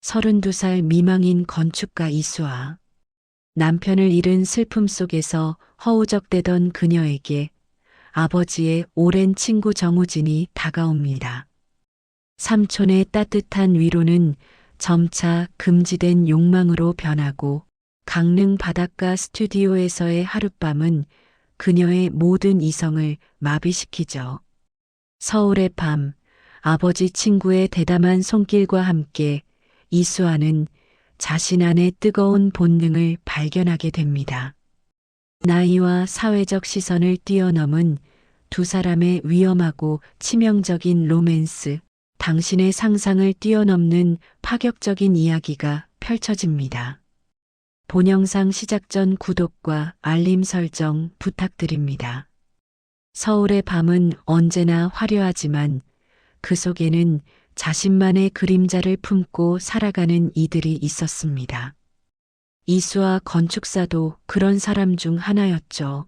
32살 미망인 건축가 이수아. 남편을 잃은 슬픔 속에서 허우적대던 그녀에게 아버지의 오랜 친구 정우진이 다가옵니다. 삼촌의 따뜻한 위로는 점차 금지된 욕망으로 변하고 강릉 바닷가 스튜디오에서의 하룻밤은 그녀의 모든 이성을 마비시키죠. 서울의 밤, 아버지 친구의 대담한 손길과 함께 이수아는 자신 안의 뜨거운 본능을 발견하게 됩니다. 나이와 사회적 시선을 뛰어넘은 두 사람의 위험하고 치명적인 로맨스, 당신의 상상을 뛰어넘는 파격적인 이야기가 펼쳐집니다. 본영상 시작 전 구독과 알림 설정 부탁드립니다. 서울의 밤은 언제나 화려하지만 그 속에는 자신만의 그림자를 품고 살아가는 이들이 있었습니다. 이수아 건축사도 그런 사람 중 하나였죠.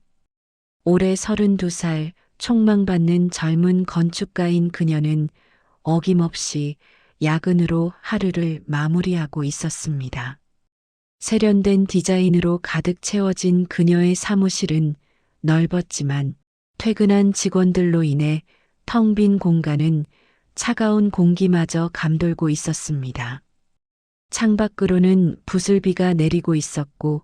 올해 32살 촉망받는 젊은 건축가인 그녀는 어김없이 야근으로 하루를 마무리하고 있었습니다. 세련된 디자인으로 가득 채워진 그녀의 사무실은 넓었지만 퇴근한 직원들로 인해 텅 빈 공간은 차가운 공기마저 감돌고 있었습니다. 창밖으로는 부슬비가 내리고 있었고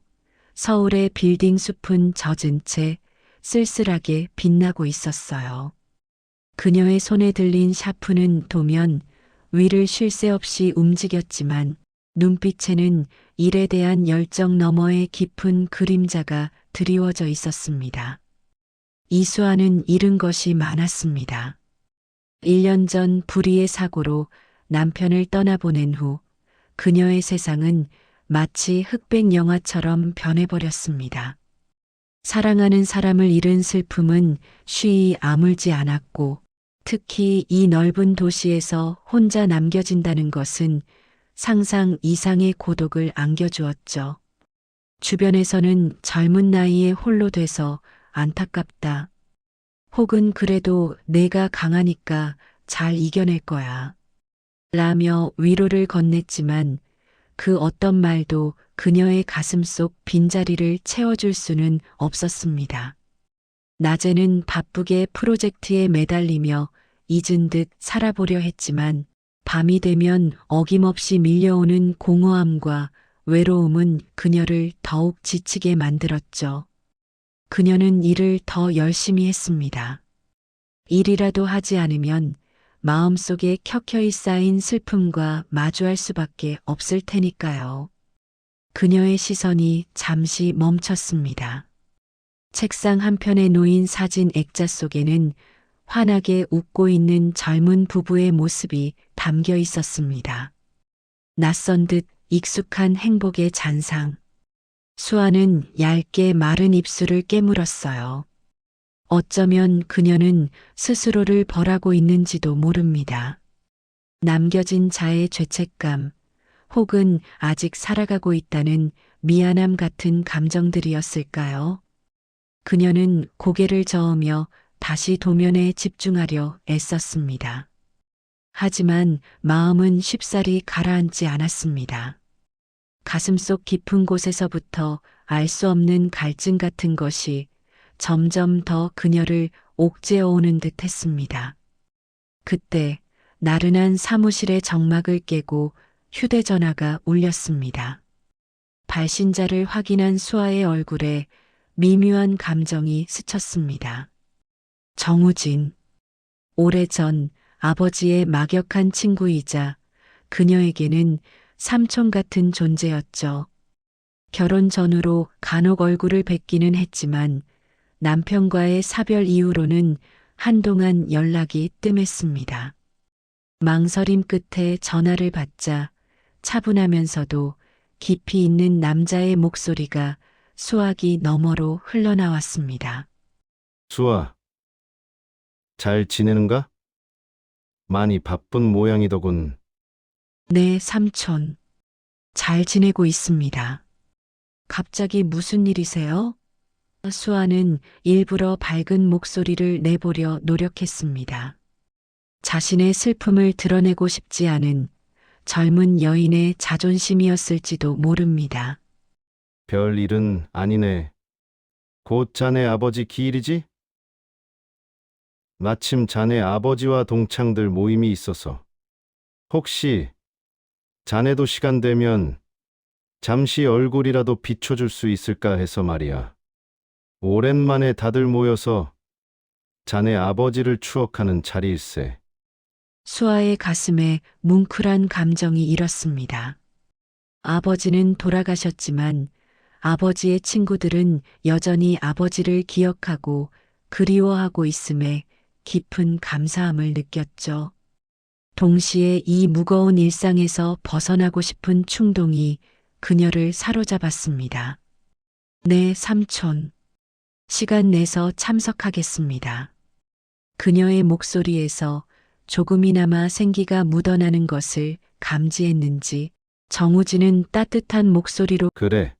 서울의 빌딩 숲은 젖은 채 쓸쓸하게 빛나고 있었어요. 그녀의 손에 들린 샤프는 도면 위를 쉴 새 없이 움직였지만 눈빛에는 일에 대한 열정 너머의 깊은 그림자가 드리워져 있었습니다. 이수아는 잃은 것이 많았습니다. 1년 전 불의의 사고로 남편을 떠나보낸 후 그녀의 세상은 마치 흑백 영화처럼 변해버렸습니다. 사랑하는 사람을 잃은 슬픔은 쉬이 아물지 않았고 특히 이 넓은 도시에서 혼자 남겨진다는 것은 상상 이상의 고독을 안겨주었죠. 주변에서는 젊은 나이에 홀로 돼서 안타깝다. 혹은 그래도 내가 강하니까 잘 이겨낼 거야. 라며 위로를 건넸지만 그 어떤 말도 그녀의 가슴 속 빈자리를 채워줄 수는 없었습니다. 낮에는 바쁘게 프로젝트에 매달리며 잊은 듯 살아보려 했지만 밤이 되면 어김없이 밀려오는 공허함과 외로움은 그녀를 더욱 지치게 만들었죠. 그녀는 일을 더 열심히 했습니다. 일이라도 하지 않으면 마음속에 켜켜이 쌓인 슬픔과 마주할 수밖에 없을 테니까요. 그녀의 시선이 잠시 멈췄습니다. 책상 한편에 놓인 사진 액자 속에는 환하게 웃고 있는 젊은 부부의 모습이 담겨 있었습니다. 낯선 듯 익숙한 행복의 잔상. 수아는 얇게 마른 입술을 깨물었어요. 어쩌면 그녀는 스스로를 벌하고 있는지도 모릅니다. 남겨진 자의 죄책감, 혹은 아직 살아가고 있다는 미안함 같은 감정들이었을까요? 그녀는 고개를 저으며 다시 도면에 집중하려 애썼습니다. 하지만 마음은 쉽사리 가라앉지 않았습니다. 가슴속 깊은 곳에서부터 알 수 없는 갈증 같은 것이 점점 더 그녀를 옥죄어 오는 듯 했습니다. 그때 나른한 사무실의 정막을 깨고 휴대전화가 울렸습니다. 발신자를 확인한 수아의 얼굴에 미묘한 감정이 스쳤습니다. 정우진. 오래전 아버지의 막역한 친구이자 그녀에게는 삼촌 같은 존재였죠. 결혼 전후로 간혹 얼굴을 뵙기는 했지만 남편과의 사별 이후로는 한동안 연락이 뜸했습니다. 망설임 끝에 전화를 받자 차분하면서도 깊이 있는 남자의 목소리가 수화기 너머로 흘러나왔습니다. 수아, 잘 지내는가? 많이 바쁜 모양이더군. 네, 삼촌. 잘 지내고 있습니다. 갑자기 무슨 일이세요? 수아는 일부러 밝은 목소리를 내보려 노력했습니다. 자신의 슬픔을 드러내고 싶지 않은 젊은 여인의 자존심이었을지도 모릅니다. 별 일은 아니네. 곧 자네 아버지 기일이지? 마침 자네 아버지와 동창들 모임이 있어서. 혹시 자네도 시간 되면 잠시 얼굴이라도 비춰줄 수 있을까 해서 말이야. 오랜만에 다들 모여서 자네 아버지를 추억하는 자리일세. 수아의 가슴에 뭉클한 감정이 일었습니다. 아버지는 돌아가셨지만 아버지의 친구들은 여전히 아버지를 기억하고 그리워하고 있음에 깊은 감사함을 느꼈죠. 동시에 이 무거운 일상에서 벗어나고 싶은 충동이 그녀를 사로잡았습니다. 네, 삼촌. 시간 내서 참석하겠습니다. 그녀의 목소리에서 조금이나마 생기가 묻어나는 것을 감지했는지 정우진은 따뜻한 목소리로 그래.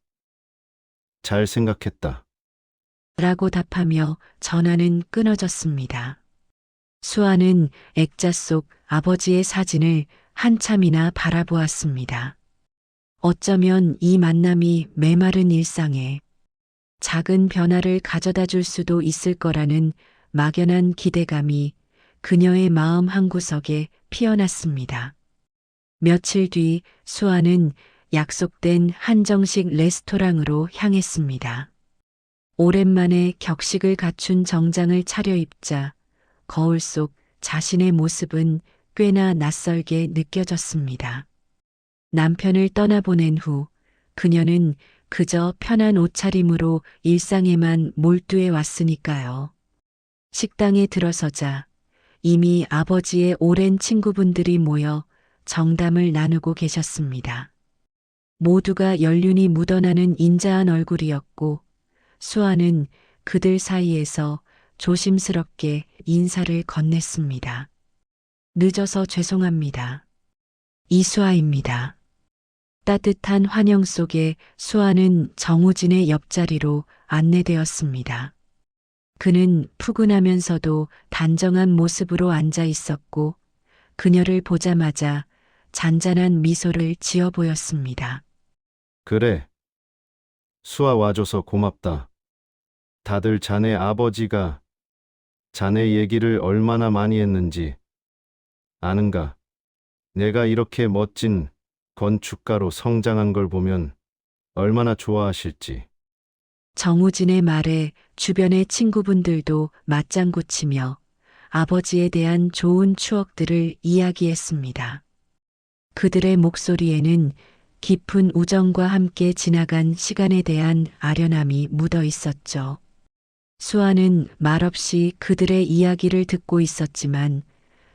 잘 생각했다. 라고 답하며 전화는 끊어졌습니다. 수아는 액자 속 아버지의 사진을 한참이나 바라보았습니다. 어쩌면 이 만남이 메마른 일상에 작은 변화를 가져다 줄 수도 있을 거라는 막연한 기대감이 그녀의 마음 한구석에 피어났습니다. 며칠 뒤 수아는 약속된 한정식 레스토랑으로 향했습니다. 오랜만에 격식을 갖춘 정장을 차려입자 거울 속 자신의 모습은 꽤나 낯설게 느껴졌습니다. 남편을 떠나보낸 후 그녀는 그저 편한 옷차림으로 일상에만 몰두해 왔으니까요. 식당에 들어서자 이미 아버지의 오랜 친구분들이 모여 정담을 나누고 계셨습니다. 모두가 연륜이 묻어나는 인자한 얼굴이었고 수아는 그들 사이에서 조심스럽게 인사를 건넸습니다. 늦어서 죄송합니다. 이수아입니다. 따뜻한 환영 속에 수아는 정우진의 옆자리로 안내되었습니다. 그는 푸근하면서도 단정한 모습으로 앉아 있었고 그녀를 보자마자 잔잔한 미소를 지어 보였습니다. 그래. 수아 와줘서 고맙다. 다들 자네 아버지가 자네 얘기를 얼마나 많이 했는지 아는가? 내가 이렇게 멋진 건축가로 성장한 걸 보면 얼마나 좋아하실지. 정우진의 말에 주변의 친구분들도 맞장구 치며 아버지에 대한 좋은 추억들을 이야기했습니다. 그들의 목소리에는 깊은 우정과 함께 지나간 시간에 대한 아련함이 묻어 있었죠. 수아는 말없이 그들의 이야기를 듣고 있었지만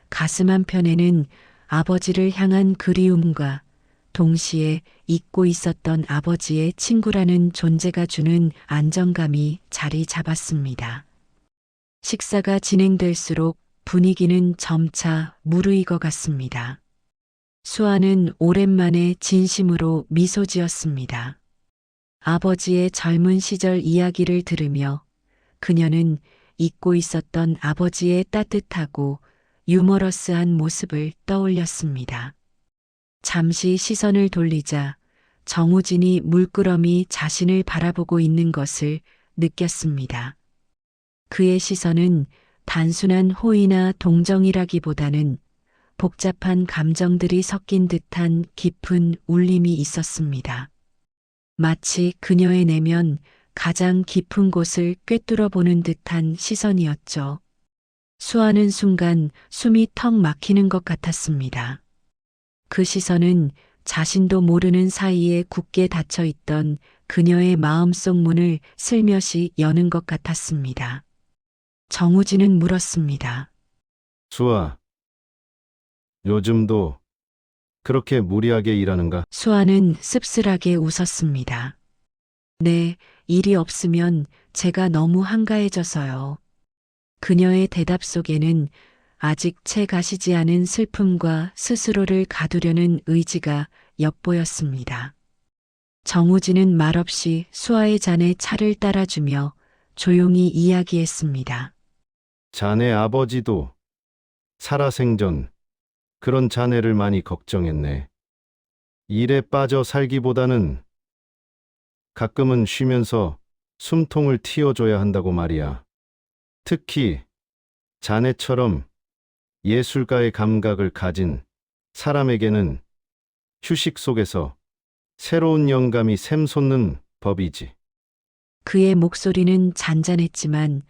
가슴 한편에는 아버지를 향한 그리움과 동시에 잊고 있었던 아버지의 친구라는 존재가 주는 안정감이 자리 잡았습니다. 식사가 진행될수록 분위기는 점차 무르익어 갔습니다. 수아는 오랜만에 진심으로 미소 지었습니다. 아버지의 젊은 시절 이야기를 들으며 그녀는 잊고 있었던 아버지의 따뜻하고 유머러스한 모습을 떠올렸습니다. 잠시 시선을 돌리자 정우진이 물끄러미 자신을 바라보고 있는 것을 느꼈습니다. 그의 시선은 단순한 호의나 동정이라기보다는 복잡한 감정들이 섞인 듯한 깊은 울림이 있었습니다. 마치 그녀의 내면 가장 깊은 곳을 꿰뚫어 보는 듯한 시선이었죠. 수아는 순간 숨이 턱 막히는 것 같았습니다. 그 시선은 자신도 모르는 사이에 굳게 닫혀 있던 그녀의 마음속 문을 슬며시 여는 것 같았습니다. 정우진은 물었습니다. 수아, 요즘도 그렇게 무리하게 일하는가? 수아는 씁쓸하게 웃었습니다. 네, 일이 없으면 제가 너무 한가해져서요. 그녀의 대답 속에는 아직 채 가시지 않은 슬픔과 스스로를 가두려는 의지가 엿보였습니다. 정우진은 말없이 수아의 잔에 차를 따라주며 조용히 이야기했습니다. 자네 아버지도 살아생전 그런 자네를 많이 걱정했네. 일에 빠져 살기보다는 가끔은 쉬면서 숨통을 틔워줘야 한다고 말이야. 특히 자네처럼 예술가의 감각을 가진 사람에게는 휴식 속에서 새로운 영감이 샘솟는 법이지. 그의 목소리는 잔잔했지만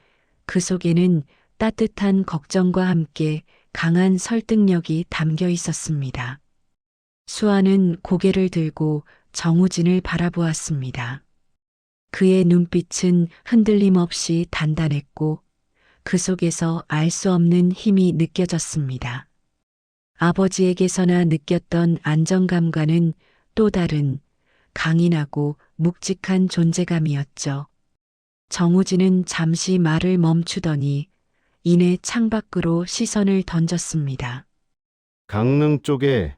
그 속에는 따뜻한 걱정과 함께 강한 설득력이 담겨 있었습니다. 수아는 고개를 들고 정우진을 바라보았습니다. 그의 눈빛은 흔들림 없이 단단했고 그 속에서 알 수 없는 힘이 느껴졌습니다. 아버지에게서나 느꼈던 안정감과는 또 다른 강인하고 묵직한 존재감이었죠. 정우진은 잠시 말을 멈추더니 이내 창밖으로 시선을 던졌습니다. 강릉 쪽에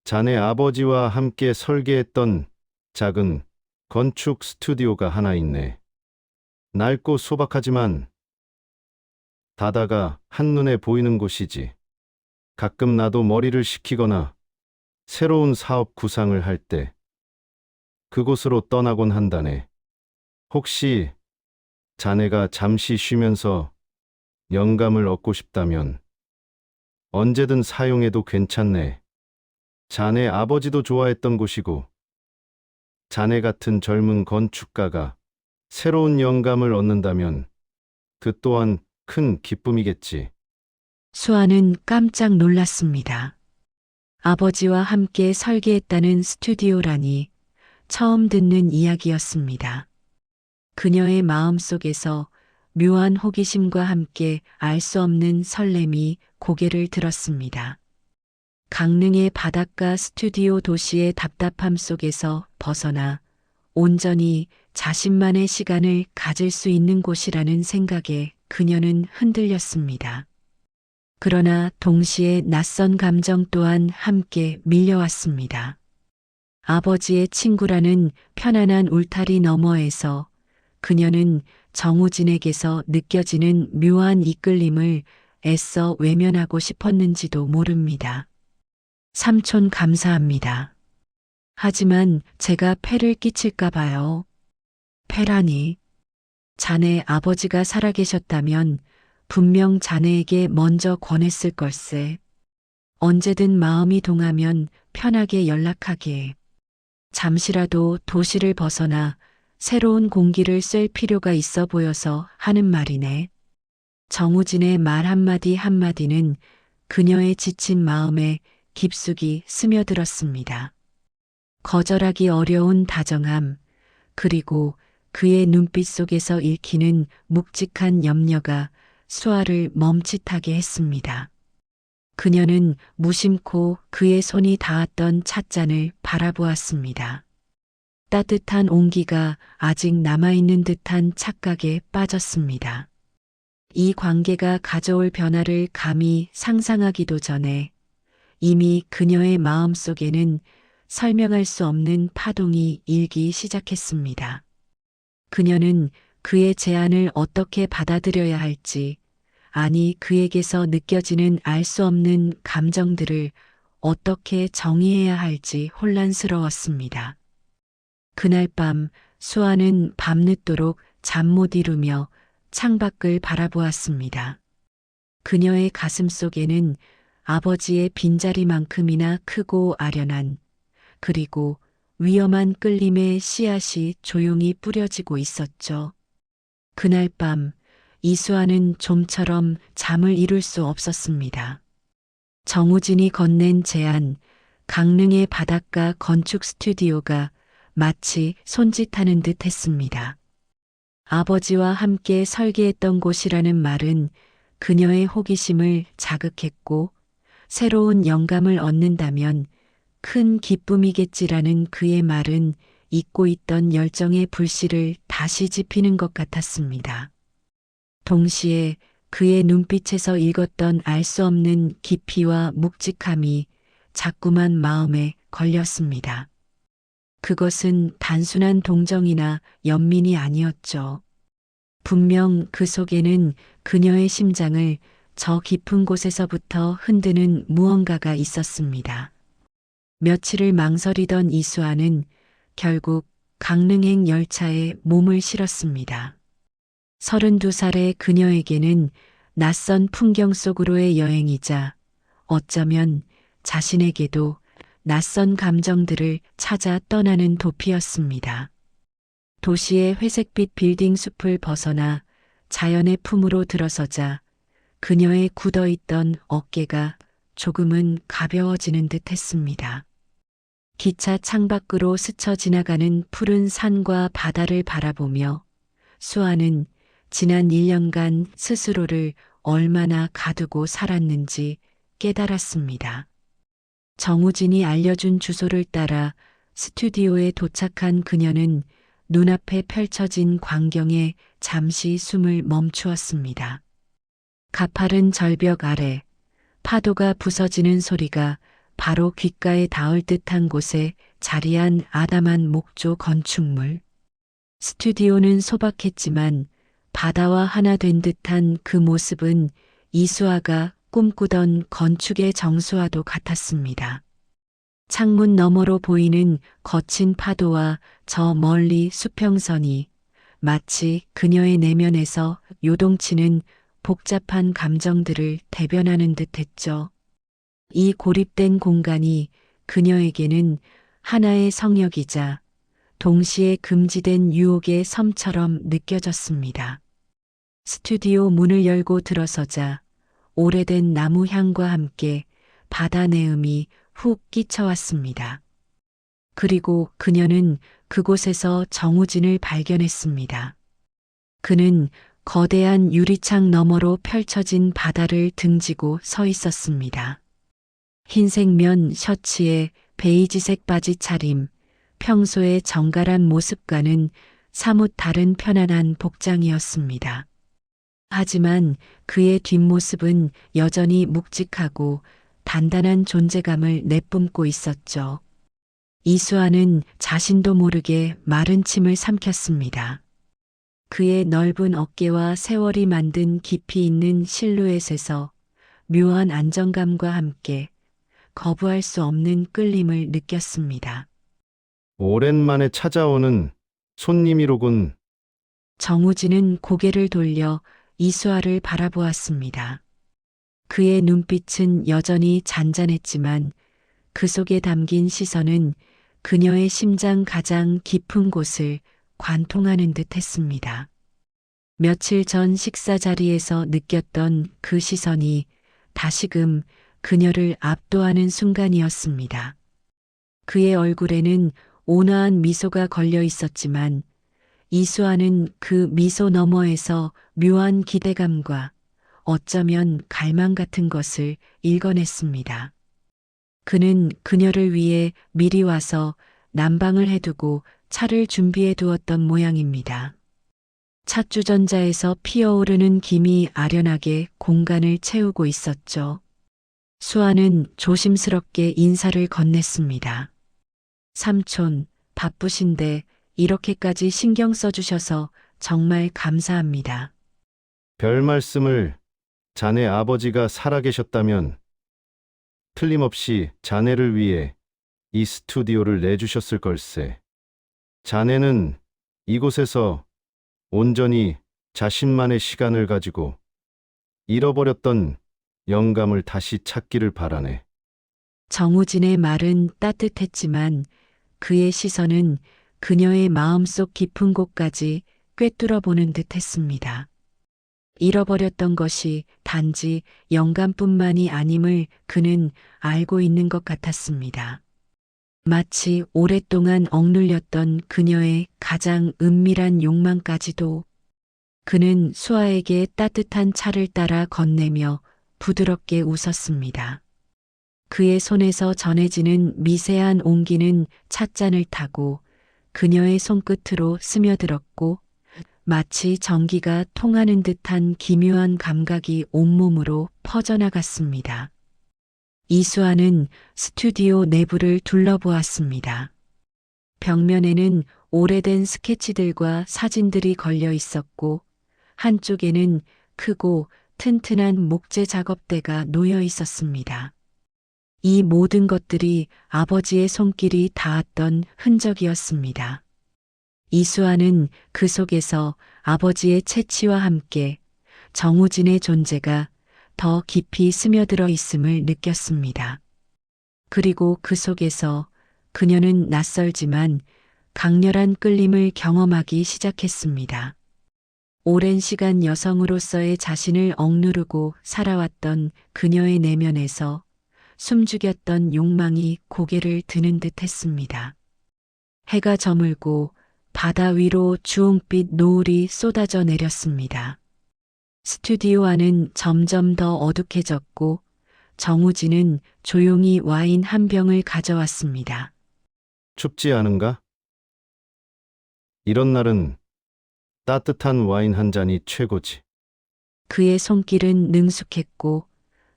자네 아버지와 함께 설계했던 작은 건축 스튜디오가 하나 있네. 낡고 소박하지만 바다가 한눈에 보이는 곳이지. 가끔 나도 머리를 식히거나 새로운 사업 구상을 할 때 그곳으로 떠나곤 한다네. 혹시 자네가 잠시 쉬면서 영감을 얻고 싶다면 언제든 사용해도 괜찮네. 자네 아버지도 좋아했던 곳이고 자네 같은 젊은 건축가가 새로운 영감을 얻는다면 그 또한 큰 기쁨이겠지. 수아는 깜짝 놀랐습니다. 아버지와 함께 설계했다는 스튜디오라니 처음 듣는 이야기였습니다. 그녀의 마음속에서 묘한 호기심과 함께 알 수 없는 설렘이 고개를 들었습니다. 강릉의 바닷가 스튜디오 도시의 답답함 속에서 벗어나 온전히 자신만의 시간을 가질 수 있는 곳이라는 생각에 그녀는 흔들렸습니다. 그러나 동시에 낯선 감정 또한 함께 밀려왔습니다. 아버지의 친구라는 편안한 울타리 너머에서 그녀는 정우진에게서 느껴지는 묘한 이끌림을 애써 외면하고 싶었는지도 모릅니다. 삼촌 감사합니다. 하지만 제가 폐를 끼칠까 봐요. 폐라니. 자네 아버지가 살아계셨다면 분명 자네에게 먼저 권했을 걸세. 언제든 마음이 동하면 편하게 연락하게. 잠시라도 도시를 벗어나 새로운 공기를 쐴 필요가 있어 보여서 하는 말이네. 정우진의 말 한마디 한마디는 그녀의 지친 마음에 깊숙이 스며들었습니다. 거절하기 어려운 다정함, 그리고 그의 눈빛 속에서 읽히는 묵직한 염려가 수아를 멈칫하게 했습니다. 그녀는 무심코 그의 손이 닿았던 찻잔을 바라보았습니다. 따뜻한 온기가 아직 남아있는 듯한 착각에 빠졌습니다. 이 관계가 가져올 변화를 감히 상상하기도 전에 이미 그녀의 마음 속에는 설명할 수 없는 파동이 일기 시작했습니다. 그녀는 그의 제안을 어떻게 받아들여야 할지, 아니 그에게서 느껴지는 알 수 없는 감정들을 어떻게 정의해야 할지 혼란스러웠습니다. 그날 밤 수아는 밤늦도록 잠 못 이루며 창밖을 바라보았습니다. 그녀의 가슴 속에는 아버지의 빈자리만큼이나 크고 아련한, 그리고 위험한 끌림의 씨앗이 조용히 뿌려지고 있었죠. 그날 밤 이수아는 좀처럼 잠을 이룰 수 없었습니다. 정우진이 건넨 제안, 강릉의 바닷가 건축 스튜디오가 마치 손짓하는 듯 했습니다. 아버지와 함께 설계했던 곳이라는 말은 그녀의 호기심을 자극했고 새로운 영감을 얻는다면 큰 기쁨이겠지라는 그의 말은 잊고 있던 열정의 불씨를 다시 지피는 것 같았습니다. 동시에 그의 눈빛에서 읽었던 알 수 없는 깊이와 묵직함이 자꾸만 마음에 걸렸습니다. 그것은 단순한 동정이나 연민이 아니었죠. 분명 그 속에는 그녀의 심장을 저 깊은 곳에서부터 흔드는 무언가가 있었습니다. 며칠을 망설이던 이수아는 결국 강릉행 열차에 몸을 실었습니다. 32살의 그녀에게는 낯선 풍경 속으로의 여행이자 어쩌면 자신에게도 낯선 감정들을 찾아 떠나는 도피였습니다. 도시의 회색빛 빌딩 숲을 벗어나 자연의 품으로 들어서자 그녀의 굳어있던 어깨가 조금은 가벼워지는 듯 했습니다. 기차 창밖으로 스쳐 지나가는 푸른 산과 바다를 바라보며 수아는 지난 1년간 스스로를 얼마나 가두고 살았는지 깨달았습니다. 정우진이 알려준 주소를 따라 스튜디오에 도착한 그녀는 눈앞에 펼쳐진 광경에 잠시 숨을 멈추었습니다. 가파른 절벽 아래 파도가 부서지는 소리가 바로 귓가에 닿을 듯한 곳에 자리한 아담한 목조 건축물. 스튜디오는 소박했지만 바다와 하나 된 듯한 그 모습은 이수아가 꿈꾸던 건축의 정수와도 같았습니다. 창문 너머로 보이는 거친 파도와 저 멀리 수평선이 마치 그녀의 내면에서 요동치는 복잡한 감정들을 대변하는 듯했죠. 이 고립된 공간이 그녀에게는 하나의 성역이자 동시에 금지된 유혹의 섬처럼 느껴졌습니다. 스튜디오 문을 열고 들어서자 오래된 나무 향과 함께 바다 내음이 훅 끼쳐왔습니다. 그리고 그녀는 그곳에서 정우진을 발견했습니다. 그는 거대한 유리창 너머로 펼쳐진 바다를 등지고 서 있었습니다. 흰색 면 셔츠에 베이지색 바지 차림, 평소의 정갈한 모습과는 사뭇 다른 편안한 복장이었습니다. 하지만 그의 뒷모습은 여전히 묵직하고 단단한 존재감을 내뿜고 있었죠. 이수아는 자신도 모르게 마른 침을 삼켰습니다. 그의 넓은 어깨와 세월이 만든 깊이 있는 실루엣에서 묘한 안정감과 함께 거부할 수 없는 끌림을 느꼈습니다. 오랜만에 찾아오는 손님이로군. 정우진은 고개를 돌려 이수아를 바라보았습니다. 그의 눈빛은 여전히 잔잔했지만 그 속에 담긴 시선은 그녀의 심장 가장 깊은 곳을 관통하는 듯 했습니다. 며칠 전 식사 자리에서 느꼈던 그 시선이 다시금 그녀를 압도하는 순간이었습니다. 그의 얼굴에는 온화한 미소가 걸려 있었지만 이수아는 그 미소 너머에서 묘한 기대감과 어쩌면 갈망 같은 것을 읽어냈습니다. 그는 그녀를 위해 미리 와서 난방을 해두고 차를 준비해 두었던 모양입니다. 찻주전자에서 피어오르는 김이 아련하게 공간을 채우고 있었죠. 수아는 조심스럽게 인사를 건넸습니다. 삼촌, 바쁘신데 이렇게까지 신경 써주셔서 정말 감사합니다. 별 말씀을. 자네 아버지가 살아계셨다면 틀림없이 자네를 위해 이 스튜디오를 내주셨을 걸세. 자네는 이곳에서 온전히 자신만의 시간을 가지고 잃어버렸던 영감을 다시 찾기를 바라네. 정우진의 말은 따뜻했지만 그의 시선은 그녀의 마음속 깊은 곳까지 꿰뚫어보는 듯 했습니다. 잃어버렸던 것이 단지 영감뿐만이 아님을 그는 알고 있는 것 같았습니다. 마치 오랫동안 억눌렸던 그녀의 가장 은밀한 욕망까지도. 그는 수아에게 따뜻한 차를 따라 건네며 부드럽게 웃었습니다. 그의 손에서 전해지는 미세한 온기는 찻잔을 타고 그녀의 손끝으로 스며들었고 마치 전기가 통하는 듯한 기묘한 감각이 온몸으로 퍼져나갔습니다. 이수아는 스튜디오 내부를 둘러보았습니다. 벽면에는 오래된 스케치들과 사진들이 걸려 있었고 한쪽에는 크고 튼튼한 목재 작업대가 놓여 있었습니다. 이 모든 것들이 아버지의 손길이 닿았던 흔적이었습니다. 이수아는 그 속에서 아버지의 채취와 함께 정우진의 존재가 더 깊이 스며들어 있음을 느꼈습니다. 그리고 그 속에서 그녀는 낯설지만 강렬한 끌림을 경험하기 시작했습니다. 오랜 시간 여성으로서의 자신을 억누르고 살아왔던 그녀의 내면에서 숨죽였던 욕망이 고개를 드는 듯 했습니다. 해가 저물고 바다 위로 주홍빛 노을이 쏟아져 내렸습니다. 스튜디오 안은 점점 더 어둑해졌고 정우진은 조용히 와인 한 병을 가져왔습니다. 춥지 않은가? 이런 날은 따뜻한 와인 한 잔이 최고지. 그의 손길은 능숙했고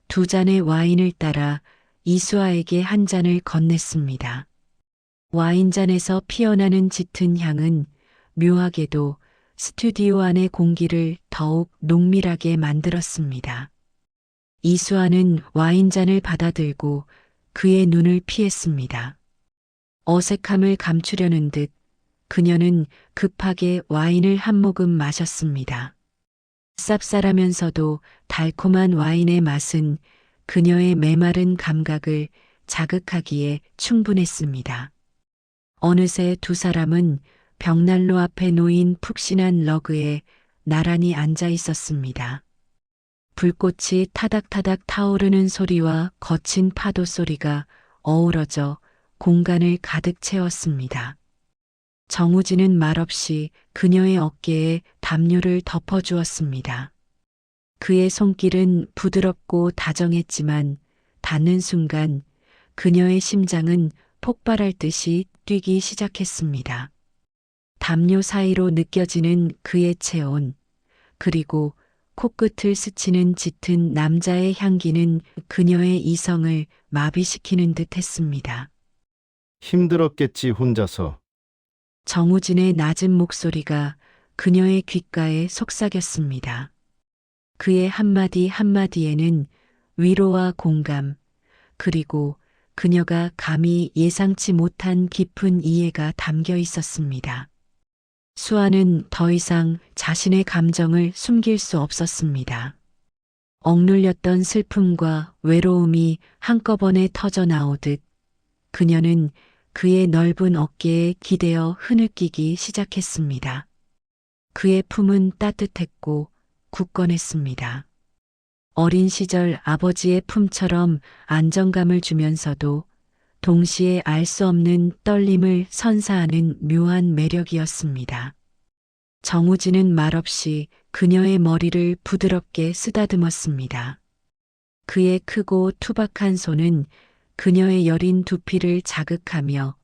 두 잔의 와인을 따라 이수아에게 한 잔을 건넸습니다. 와인잔에서 피어나는 짙은 향은 묘하게도 스튜디오 안의 공기를 더욱 농밀하게 만들었습니다. 이수아는 와인잔을 받아들고 그의 눈을 피했습니다. 어색함을 감추려는 듯 그녀는 급하게 와인을 한 모금 마셨습니다. 쌉쌀하면서도 달콤한 와인의 맛은 그녀의 메마른 감각을 자극하기에 충분했습니다. 어느새 두 사람은 벽난로 앞에 놓인 푹신한 러그에 나란히 앉아 있었습니다. 불꽃이 타닥타닥 타오르는 소리와 거친 파도 소리가 어우러져 공간을 가득 채웠습니다. 정우진은 말없이 그녀의 어깨에 담요를 덮어주었습니다. 그의 손길은 부드럽고 다정했지만 닿는 순간 그녀의 심장은 폭발할 듯이 뛰기 시작했습니다. 담요 사이로 느껴지는 그의 체온, 그리고 코끝을 스치는 짙은 남자의 향기는 그녀의 이성을 마비시키는 듯 했습니다. 힘들었겠지, 혼자서. 정우진의 낮은 목소리가 그녀의 귓가에 속삭였습니다. 그의 한마디 한마디에는 위로와 공감, 그리고 그녀가 감히 예상치 못한 깊은 이해가 담겨 있었습니다. 수아는 더 이상 자신의 감정을 숨길 수 없었습니다. 억눌렸던 슬픔과 외로움이 한꺼번에 터져 나오듯 그녀는 그의 넓은 어깨에 기대어 흐느끼기 시작했습니다. 그의 품은 따뜻했고 굳건했습니다. 어린 시절 아버지의 품처럼 안정감을 주면서도 동시에 알 수 없는 떨림을 선사하는 묘한 매력이었습니다. 정우진은 말없이 그녀의 머리를 부드럽게 쓰다듬었습니다. 그의 크고 투박한 손은 그녀의 여린 두피를 자극하며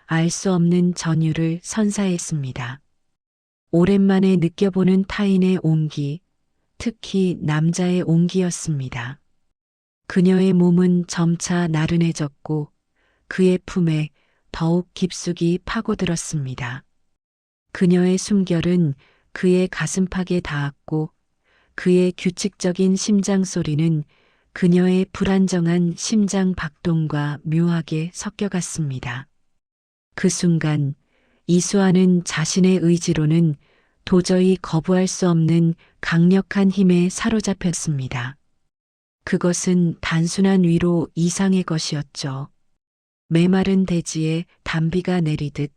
알 수 없는 전율을 선사했습니다. 오랜만에 느껴보는 타인의 온기, 특히 남자의 온기였습니다. 그녀의 몸은 점차 나른해졌고 그의 품에 더욱 깊숙이 파고들었습니다. 그녀의 숨결은 그의 가슴팍에 닿았고 그의 규칙적인 심장 소리는 그녀의 불안정한 심장 박동과 묘하게 섞여갔습니다. 그 순간 이수아는 자신의 의지로는 도저히 거부할 수 없는 강력한 힘에 사로잡혔습니다. 그것은 단순한 위로 이상의 것이었죠. 메마른 대지에 단비가 내리듯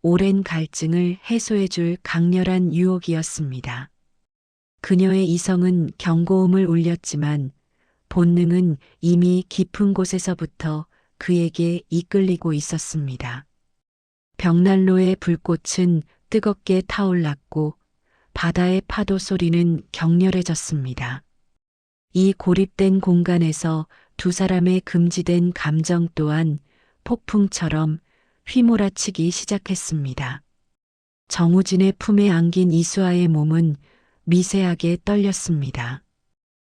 오랜 갈증을 해소해줄 강렬한 유혹이었습니다. 그녀의 이성은 경고음을 울렸지만 본능은 이미 깊은 곳에서부터 그에게 이끌리고 있었습니다. 벽난로의 불꽃은 뜨겁게 타올랐고 바다의 파도 소리는 격렬해졌습니다. 이 고립된 공간에서 두 사람의 금지된 감정 또한 폭풍처럼 휘몰아치기 시작했습니다. 정우진의 품에 안긴 이수아의 몸은 미세하게 떨렸습니다.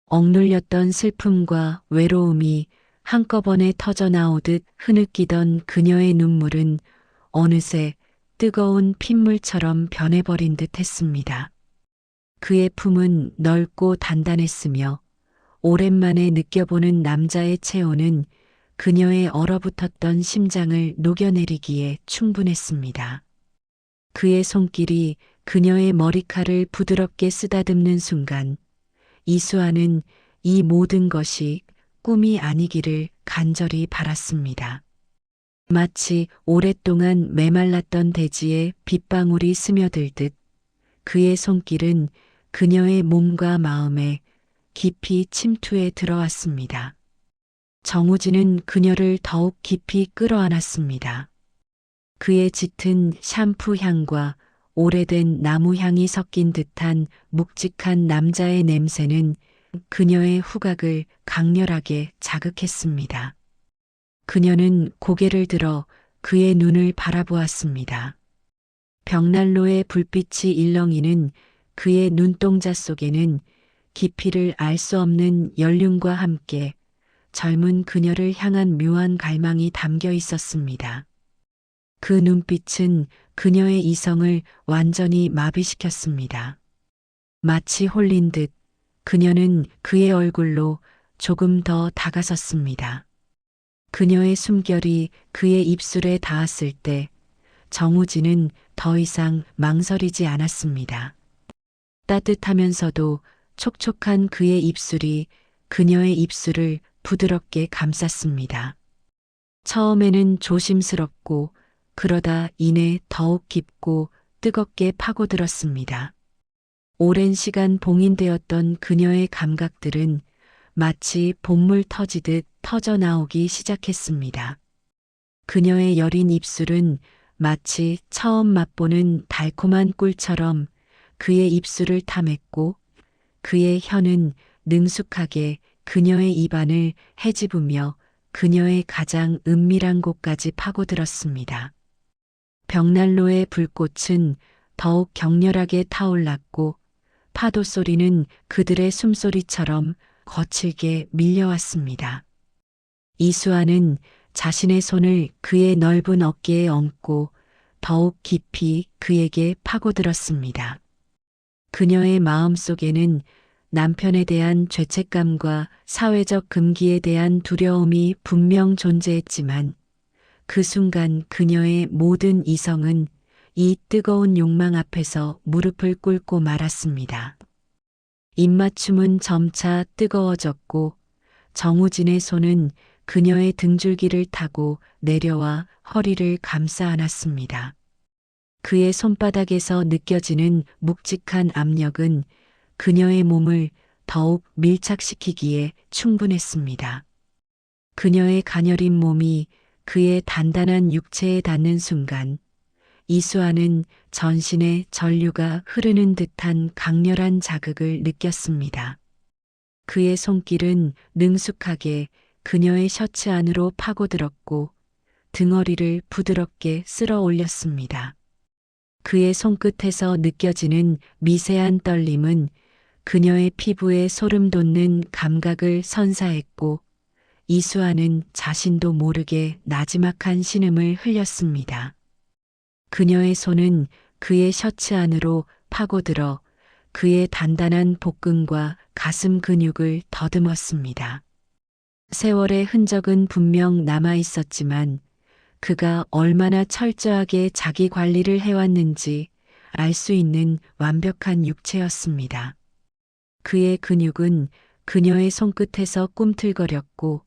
억눌렸던 슬픔과 외로움이 한꺼번에 터져 나오듯 흐느끼던 그녀의 눈물은 어느새 뜨거운 핏물처럼 변해버린 듯 했습니다. 그의 품은 넓고 단단했으며 오랜만에 느껴보는 남자의 체온은 그녀의 얼어붙었던 심장을 녹여내리기에 충분했습니다. 그의 손길이 그녀의 머리칼을 부드럽게 쓰다듬는 순간 이수아는 이 모든 것이 꿈이 아니기를 간절히 바랐습니다. 마치 오랫동안 메말랐던 대지에 빗방울이 스며들듯 그의 손길은 그녀의 몸과 마음에 깊이 침투해 들어왔습니다. 정우진은 그녀를 더욱 깊이 끌어안았습니다. 그의 짙은 샴푸 향과 오래된 나무 향이 섞인 듯한 묵직한 남자의 냄새는 그녀의 후각을 강렬하게 자극했습니다. 그녀는 고개를 들어 그의 눈을 바라보았습니다. 벽난로의 불빛이 일렁이는 그의 눈동자 속에는 깊이를 알 수 없는 연륜과 함께 젊은 그녀를 향한 묘한 갈망이 담겨 있었습니다. 그 눈빛은 그녀의 이성을 완전히 마비시켰습니다. 마치 홀린 듯 그녀는 그의 얼굴로 조금 더 다가섰습니다. 그녀의 숨결이 그의 입술에 닿았을 때 정우진은 더 이상 망설이지 않았습니다. 따뜻하면서도 촉촉한 그의 입술이 그녀의 입술을 부드럽게 감쌌습니다. 처음에는 조심스럽고 그러다 이내 더욱 깊고 뜨겁게 파고들었습니다. 오랜 시간 봉인되었던 그녀의 감각들은 마치 봇물 터지듯 터져나오기 시작했습니다. 그녀의 여린 입술은 마치 처음 맛보는 달콤한 꿀처럼 그의 입술을 탐했고 그의 혀는 능숙하게 그녀의 입안을 헤집으며 그녀의 가장 은밀한 곳까지 파고들었습니다. 벽난로의 불꽃은 더욱 격렬하게 타올랐고 파도 소리는 그들의 숨소리처럼 거칠게 밀려왔습니다. 이수아는 자신의 손을 그의 넓은 어깨에 얹고 더욱 깊이 그에게 파고들었습니다. 그녀의 마음 속에는 남편에 대한 죄책감과 사회적 금기에 대한 두려움이 분명 존재했지만 그 순간 그녀의 모든 이성은 이 뜨거운 욕망 앞에서 무릎을 꿇고 말았습니다. 입맞춤은 점차 뜨거워졌고 정우진의 손은 그녀의 등줄기를 타고 내려와 허리를 감싸 안았습니다. 그의 손바닥에서 느껴지는 묵직한 압력은 그녀의 몸을 더욱 밀착시키기에 충분했습니다. 그녀의 가녀린 몸이 그의 단단한 육체에 닿는 순간 이수아는 전신에 전류가 흐르는 듯한 강렬한 자극을 느꼈습니다. 그의 손길은 능숙하게 그녀의 셔츠 안으로 파고들었고 등허리를 부드럽게 쓸어 올렸습니다. 그의 손끝에서 느껴지는 미세한 떨림은 그녀의 피부에 소름 돋는 감각을 선사했고 이수아는 자신도 모르게 나지막한 신음을 흘렸습니다. 그녀의 손은 그의 셔츠 안으로 파고들어 그의 단단한 복근과 가슴 근육을 더듬었습니다. 세월의 흔적은 분명 남아 있었지만 그가 얼마나 철저하게 자기 관리를 해왔는지 알 수 있는 완벽한 육체였습니다. 그의 근육은 그녀의 손끝에서 꿈틀거렸고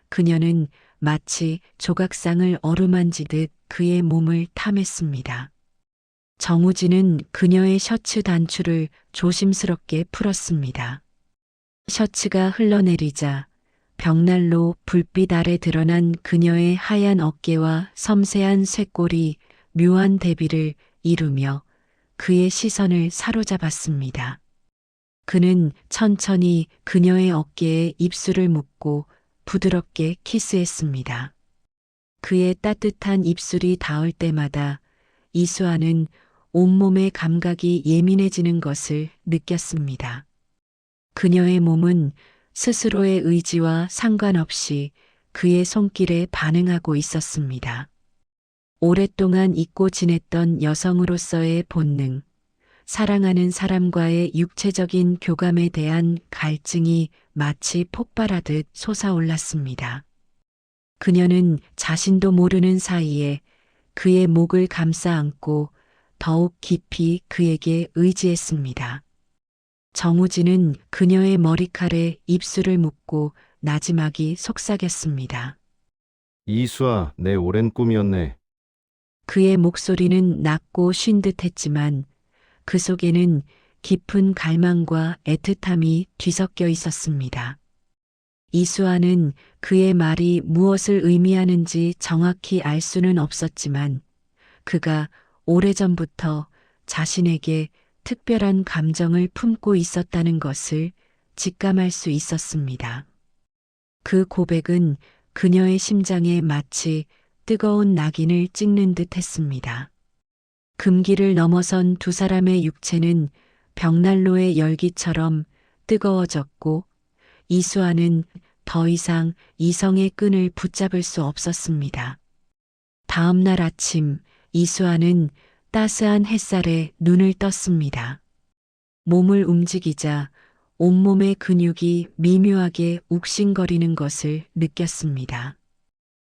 그녀는 마치 조각상을 어루만지듯 그의 몸을 탐했습니다. 정우진은 그녀의 셔츠 단추를 조심스럽게 풀었습니다. 셔츠가 흘러내리자 벽난로 불빛 아래 드러난 그녀의 하얀 어깨와 섬세한 쇄골이 묘한 대비를 이루며 그의 시선을 사로잡았습니다. 그는 천천히 그녀의 어깨에 입술을 묻고 부드럽게 키스했습니다. 그의 따뜻한 입술이 닿을 때마다 이수아는 온몸의 감각이 예민해지는 것을 느꼈습니다. 그녀의 몸은 스스로의 의지와 상관없이 그의 손길에 반응하고 있었습니다. 오랫동안 잊고 지냈던 여성으로서의 본능, 사랑하는 사람과의 육체적인 교감에 대한 갈증이 마치 폭발하듯 솟아올랐습니다. 그녀는 자신도 모르는 사이에 그의 목을 감싸 안고 더욱 깊이 그에게 의지했습니다. 정우진은 그녀의 머리칼에 입술을 묻고 나지막이 속삭였습니다. 이수아, 내 오랜 꿈이었네. 그의 목소리는 낮고 쉰 듯했지만 그 속에는 깊은 갈망과 애틋함이 뒤섞여 있었습니다. 이수아는 그의 말이 무엇을 의미하는지 정확히 알 수는 없었지만 그가 오래전부터 자신에게 특별한 감정을 품고 있었다는 것을 직감할 수 있었습니다. 그 고백은 그녀의 심장에 마치 뜨거운 낙인을 찍는 듯 했습니다. 금기를 넘어선 두 사람의 육체는 벽난로의 열기처럼 뜨거워졌고 이수아는 더 이상 이성의 끈을 붙잡을 수 없었습니다. 다음 날 아침 이수아는 따스한 햇살에 눈을 떴습니다. 몸을 움직이자 온몸의 근육이 미묘하게 욱신거리는 것을 느꼈습니다.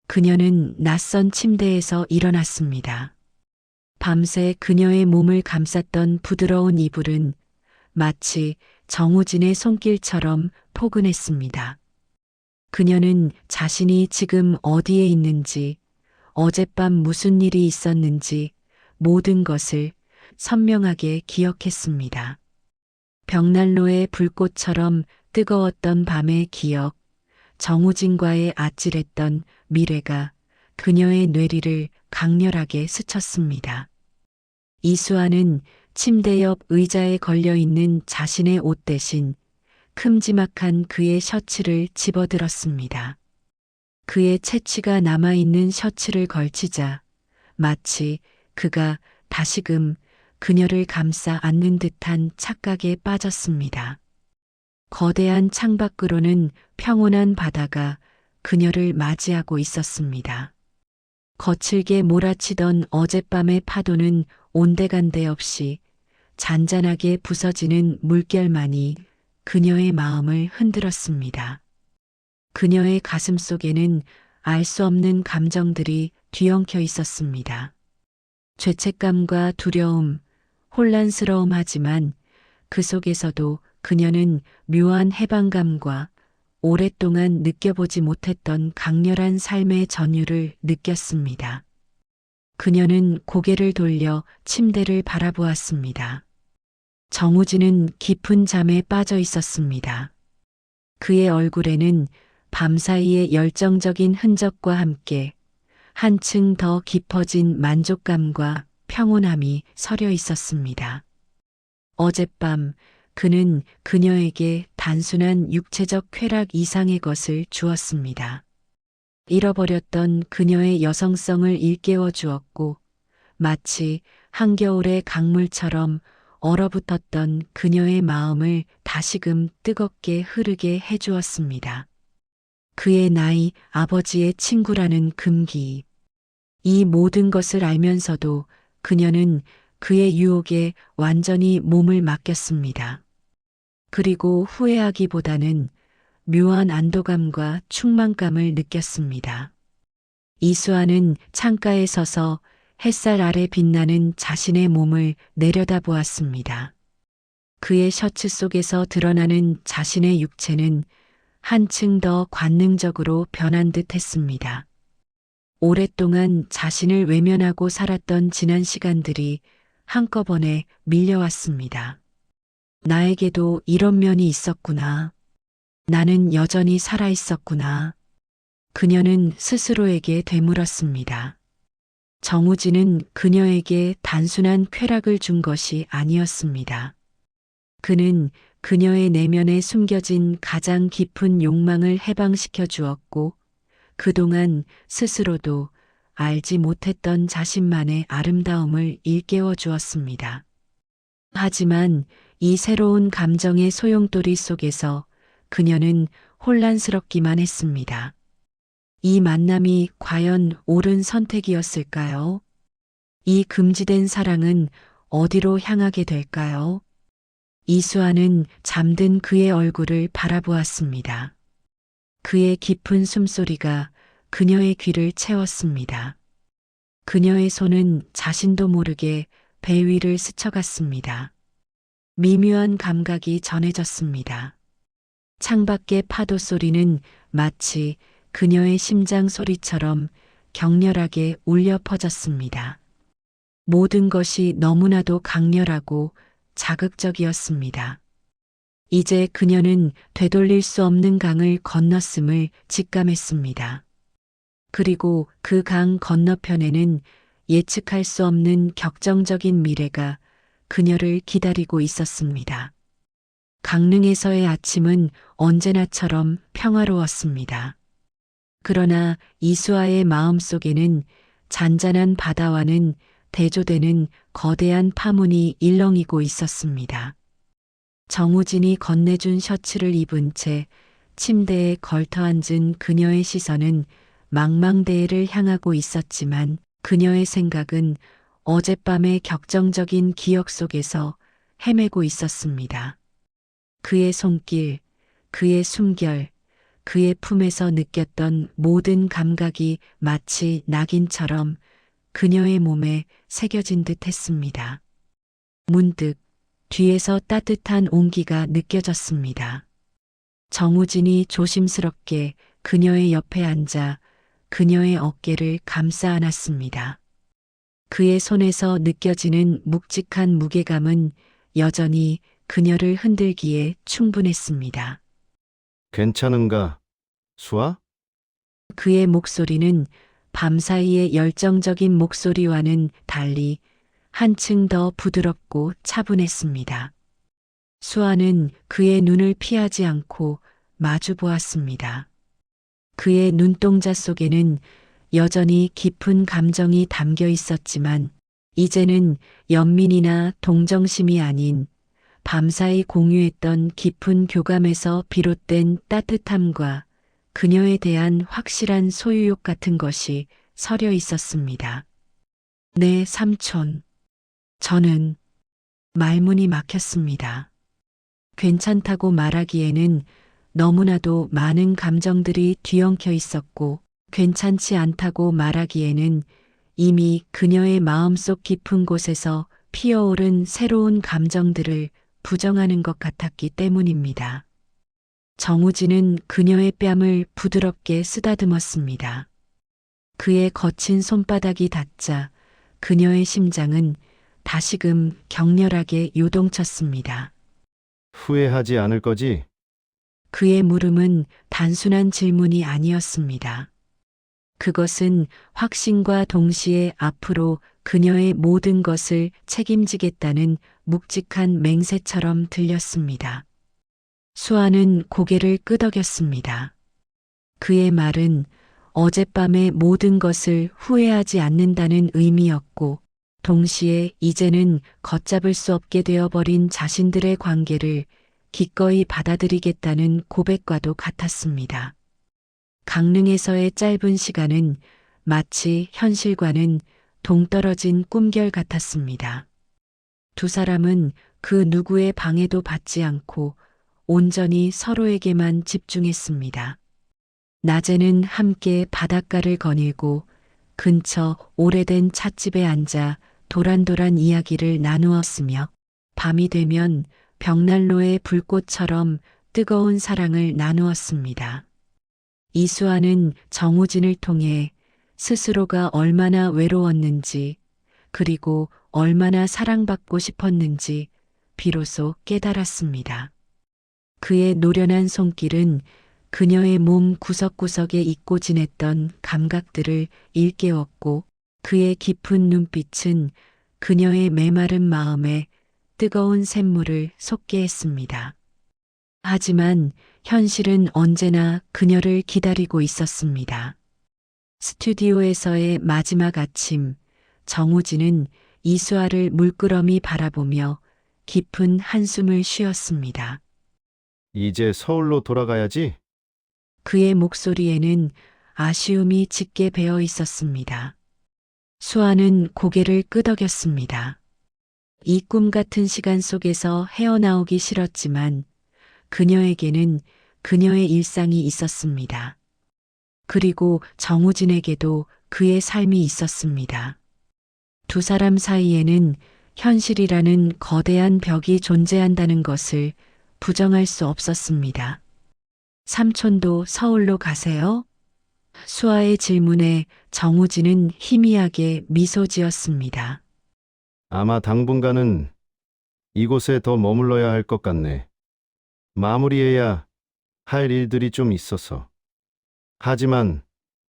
그녀는 낯선 침대에서 일어났습니다. 밤새 그녀의 몸을 감쌌던 부드러운 이불은 마치 정우진의 손길처럼 포근했습니다. 그녀는 자신이 지금 어디에 있는지, 어젯밤 무슨 일이 있었는지 모든 것을 선명하게 기억했습니다. 벽난로의 불꽃처럼 뜨거웠던 밤의 기억, 정우진과의 아찔했던 미래가 그녀의 뇌리를 강렬하게 스쳤습니다. 이수아는 침대 옆 의자에 걸려있는 자신의 옷 대신 큼지막한 그의 셔츠를 집어들었습니다. 그의 채취가 남아있는 셔츠를 걸치자 마치 그가 다시금 그녀를 감싸 안는 듯한 착각에 빠졌습니다. 거대한 창밖으로는 평온한 바다가 그녀를 맞이하고 있었습니다. 거칠게 몰아치던 어젯밤의 파도는 온데간데 없이 잔잔하게 부서지는 물결만이 그녀의 마음을 흔들었습니다. 그녀의 가슴 속에는 알 수 없는 감정들이 뒤엉켜 있었습니다. 죄책감과 두려움, 혼란스러움 하지만 그 속에서도 그녀는 묘한 해방감과 오랫동안 느껴보지 못했던 강렬한 삶의 전율을 느꼈습니다. 그녀는 고개를 돌려 침대를 바라보았습니다. 정우진은 깊은 잠에 빠져 있었습니다. 그의 얼굴에는 밤사이의 열정적인 흔적과 함께 한층 더 깊어진 만족감과 평온함이 서려 있었습니다. 어젯밤 그는 그녀에게 단순한 육체적 쾌락 이상의 것을 주었습니다. 잃어버렸던 그녀의 여성성을 일깨워 주었고 마치 한겨울의 강물처럼 얼어붙었던 그녀의 마음을 다시금 뜨겁게 흐르게 해주었습니다. 그의 나이, 아버지의 친구라는 금기. 이 모든 것을 알면서도 그녀는 그의 유혹에 완전히 몸을 맡겼습니다. 그리고 후회하기보다는 묘한 안도감과 충만감을 느꼈습니다. 이수아는 창가에 서서 햇살 아래 빛나는 자신의 몸을 내려다보았습니다. 그의 셔츠 속에서 드러나는 자신의 육체는 한층 더 관능적으로 변한 듯 했습니다. 오랫동안 자신을 외면하고 살았던 지난 시간들이 한꺼번에 밀려왔습니다. 나에게도 이런 면이 있었구나. 나는 여전히 살아있었구나. 그녀는 스스로에게 되물었습니다. 정우진은 그녀에게 단순한 쾌락을 준 것이 아니었습니다. 그는 그녀의 내면에 숨겨진 가장 깊은 욕망을 해방시켜 주었고 그동안 스스로도 알지 못했던 자신만의 아름다움을 일깨워 주었습니다. 하지만 이 새로운 감정의 소용돌이 속에서 그녀는 혼란스럽기만 했습니다. 이 만남이 과연 옳은 선택이었을까요? 이 금지된 사랑은 어디로 향하게 될까요? 이수아는 잠든 그의 얼굴을 바라보았습니다. 그의 깊은 숨소리가 그녀의 귀를 채웠습니다. 그녀의 손은 자신도 모르게 배 위를 스쳐갔습니다. 미묘한 감각이 전해졌습니다. 창밖의 파도 소리는 마치 그녀의 심장 소리처럼 격렬하게 울려 퍼졌습니다. 모든 것이 너무나도 강렬하고 자극적이었습니다. 이제 그녀는 되돌릴 수 없는 강을 건넜음을 직감했습니다. 그리고 그 강 건너편에는 예측할 수 없는 격정적인 미래가 그녀를 기다리고 있었습니다. 강릉에서의 아침은 언제나처럼 평화로웠습니다. 그러나 이수아의 마음속에는 잔잔한 바다와는 대조되는 거대한 파문이 일렁이고 있었습니다. 정우진이 건네준 셔츠를 입은 채 침대에 걸터앉은 그녀의 시선은 망망대해를 향하고 있었지만 그녀의 생각은 어젯밤의 격정적인 기억 속에서 헤매고 있었습니다. 그의 손길, 그의 숨결, 그의 품에서 느꼈던 모든 감각이 마치 낙인처럼 그녀의 몸에 새겨진 듯 했습니다. 문득 뒤에서 따뜻한 온기가 느껴졌습니다. 정우진이 조심스럽게 그녀의 옆에 앉아 그녀의 어깨를 감싸 안았습니다. 그의 손에서 느껴지는 묵직한 무게감은 여전히 그녀를 흔들기에 충분했습니다. 괜찮은가, 수아? 그의 목소리는 밤사이의 열정적인 목소리와는 달리 한층 더 부드럽고 차분했습니다. 수아는 그의 눈을 피하지 않고 마주 보았습니다. 그의 눈동자 속에는 여전히 깊은 감정이 담겨 있었지만 이제는 연민이나 동정심이 아닌 밤사이 공유했던 깊은 교감에서 비롯된 따뜻함과 그녀에 대한 확실한 소유욕 같은 것이 서려 있었습니다. 네, 삼촌. 저는 말문이 막혔습니다. 괜찮다고 말하기에는 너무나도 많은 감정들이 뒤엉켜 있었고 괜찮지 않다고 말하기에는 이미 그녀의 마음속 깊은 곳에서 피어오른 새로운 감정들을 부정하는 것 같았기 때문입니다. 정우진은 그녀의 뺨을 부드럽게 쓰다듬었습니다. 그의 거친 손바닥이 닿자 그녀의 심장은 다시금 격렬하게 요동쳤습니다. 후회하지 않을 거지? 그의 물음은 단순한 질문이 아니었습니다. 그것은 확신과 동시에 앞으로 그녀의 모든 것을 책임지겠다는 묵직한 맹세처럼 들렸습니다. 수아는 고개를 끄덕였습니다. 그의 말은 어젯밤의 모든 것을 후회하지 않는다는 의미였고, 동시에 이제는 걷잡을 수 없게 되어버린 자신들의 관계를 기꺼이 받아들이겠다는 고백과도 같았습니다. 강릉에서의 짧은 시간은 마치 현실과는 동떨어진 꿈결 같았습니다. 두 사람은 그 누구의 방해도 받지 않고 온전히 서로에게만 집중했습니다. 낮에는 함께 바닷가를 거닐고 근처 오래된 찻집에 앉아 도란도란 이야기를 나누었으며 밤이 되면 벽난로의 불꽃처럼 뜨거운 사랑을 나누었습니다. 이수아는 정우진을 통해 스스로가 얼마나 외로웠는지 그리고 얼마나 사랑받고 싶었는지 비로소 깨달았습니다. 그의 노련한 손길은 그녀의 몸 구석구석에 잊고 지냈던 감각들을 일깨웠고 그의 깊은 눈빛은 그녀의 메마른 마음에 뜨거운 샘물을 솟게 했습니다. 하지만 현실은 언제나 그녀를 기다리고 있었습니다. 스튜디오에서의 마지막 아침, 정우진은 이수아를 물끄러미 바라보며 깊은 한숨을 쉬었습니다. 이제 서울로 돌아가야지? 그의 목소리에는 아쉬움이 짙게 배어 있었습니다. 수아는 고개를 끄덕였습니다. 이 꿈 같은 시간 속에서 헤어나오기 싫었지만 그녀에게는 그녀의 일상이 있었습니다. 그리고 정우진에게도 그의 삶이 있었습니다. 두 사람 사이에는 현실이라는 거대한 벽이 존재한다는 것을 부정할 수 없었습니다. 삼촌도 서울로 가세요? 수아의 질문에 정우진은 희미하게 미소 지었습니다. 아마 당분간은 이곳에 더 머물러야 할 것 같네. 마무리해야 할 일들이 좀 있어서. 하지만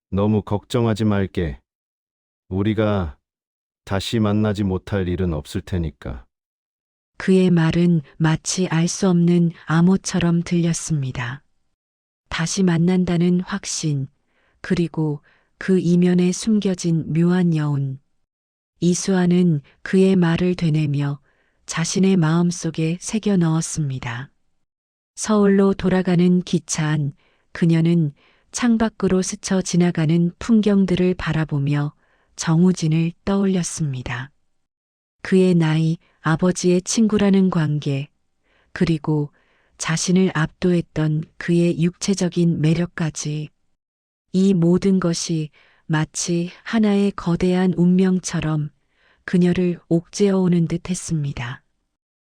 너무 걱정하지 말게. 우리가 다시 만나지 못할 일은 없을 테니까. 그의 말은 마치 알 수 없는 암호처럼 들렸습니다. 다시 만난다는 확신, 그리고 그 이면에 숨겨진 묘한 여운. 이수아는 그의 말을 되뇌며 자신의 마음속에 새겨 넣었습니다. 서울로 돌아가는 기차 안 그녀는 창밖으로 스쳐 지나가는 풍경들을 바라보며 정우진을 떠올렸습니다. 그의 나이, 아버지의 친구라는 관계, 그리고 자신을 압도했던 그의 육체적인 매력까지 이 모든 것이 마치 하나의 거대한 운명처럼 그녀를 옥죄어오는 듯 했습니다.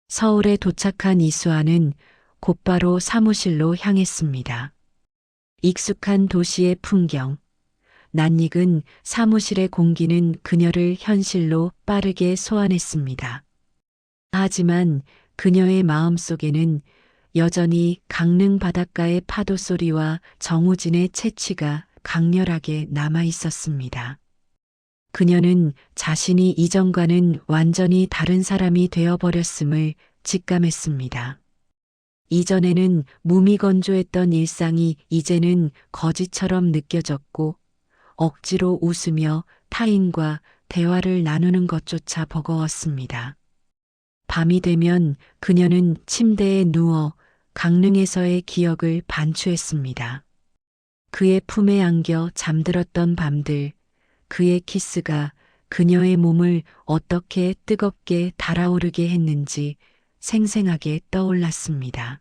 서울에 도착한 이수아는 곧바로 사무실로 향했습니다. 익숙한 도시의 풍경, 낯익은 사무실의 공기는 그녀를 현실로 빠르게 소환했습니다. 하지만 그녀의 마음속에는 여전히 강릉 바닷가의 파도 소리와 정우진의 채취가 강렬하게 남아 있었습니다. 그녀는 자신이 이전과는 완전히 다른 사람이 되어버렸음을 직감했습니다. 이전에는 무미건조했던 일상이 이제는 거지처럼 느껴졌고 억지로 웃으며 타인과 대화를 나누는 것조차 버거웠습니다. 밤이 되면 그녀는 침대에 누워 강릉에서의 기억을 반추했습니다. 그의 품에 안겨 잠들었던 밤들, 그의 키스가 그녀의 몸을 어떻게 뜨겁게 달아오르게 했는지 생생하게 떠올랐습니다.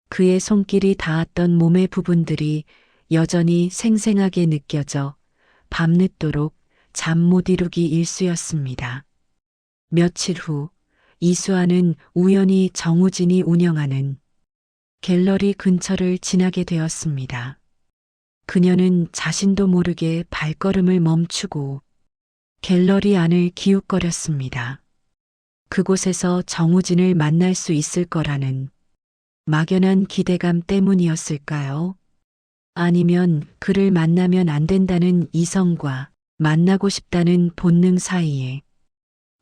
그의 손길이 닿았던 몸의 부분들이 여전히 생생하게 느껴져 밤늦도록 잠 못 이루기 일쑤였습니다. 며칠 후 이수아는 우연히 정우진이 운영하는 갤러리 근처를 지나게 되었습니다. 그녀는 자신도 모르게 발걸음을 멈추고 갤러리 안을 기웃거렸습니다. 그곳에서 정우진을 만날 수 있을 거라는 막연한 기대감 때문이었을까요? 아니면 그를 만나면 안 된다는 이성과 만나고 싶다는 본능 사이에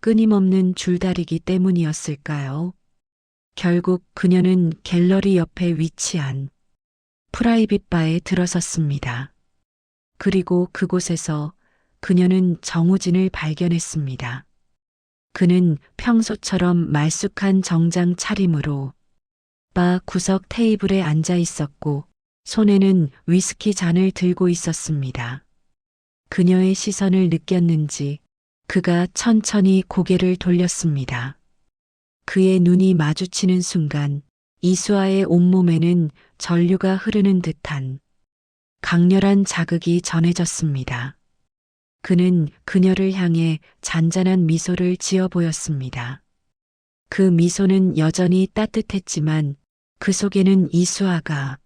끊임없는 줄다리기 때문이었을까요? 결국 그녀는 갤러리 옆에 위치한 프라이빗 바에 들어섰습니다. 그리고 그곳에서 그녀는 정우진을 발견했습니다. 그는 평소처럼 말쑥한 정장 차림으로 바 구석 테이블에 앉아 있었고 손에는 위스키 잔을 들고 있었습니다. 그녀의 시선을 느꼈는지 그가 천천히 고개를 돌렸습니다. 그의 눈이 마주치는 순간 이수아의 온몸에는 전류가 흐르는 듯한 강렬한 자극이 전해졌습니다. 그는 그녀를 향해 잔잔한 미소를 지어 보였습니다. 그 미소는 여전히 따뜻했지만 그 속에는 이수아가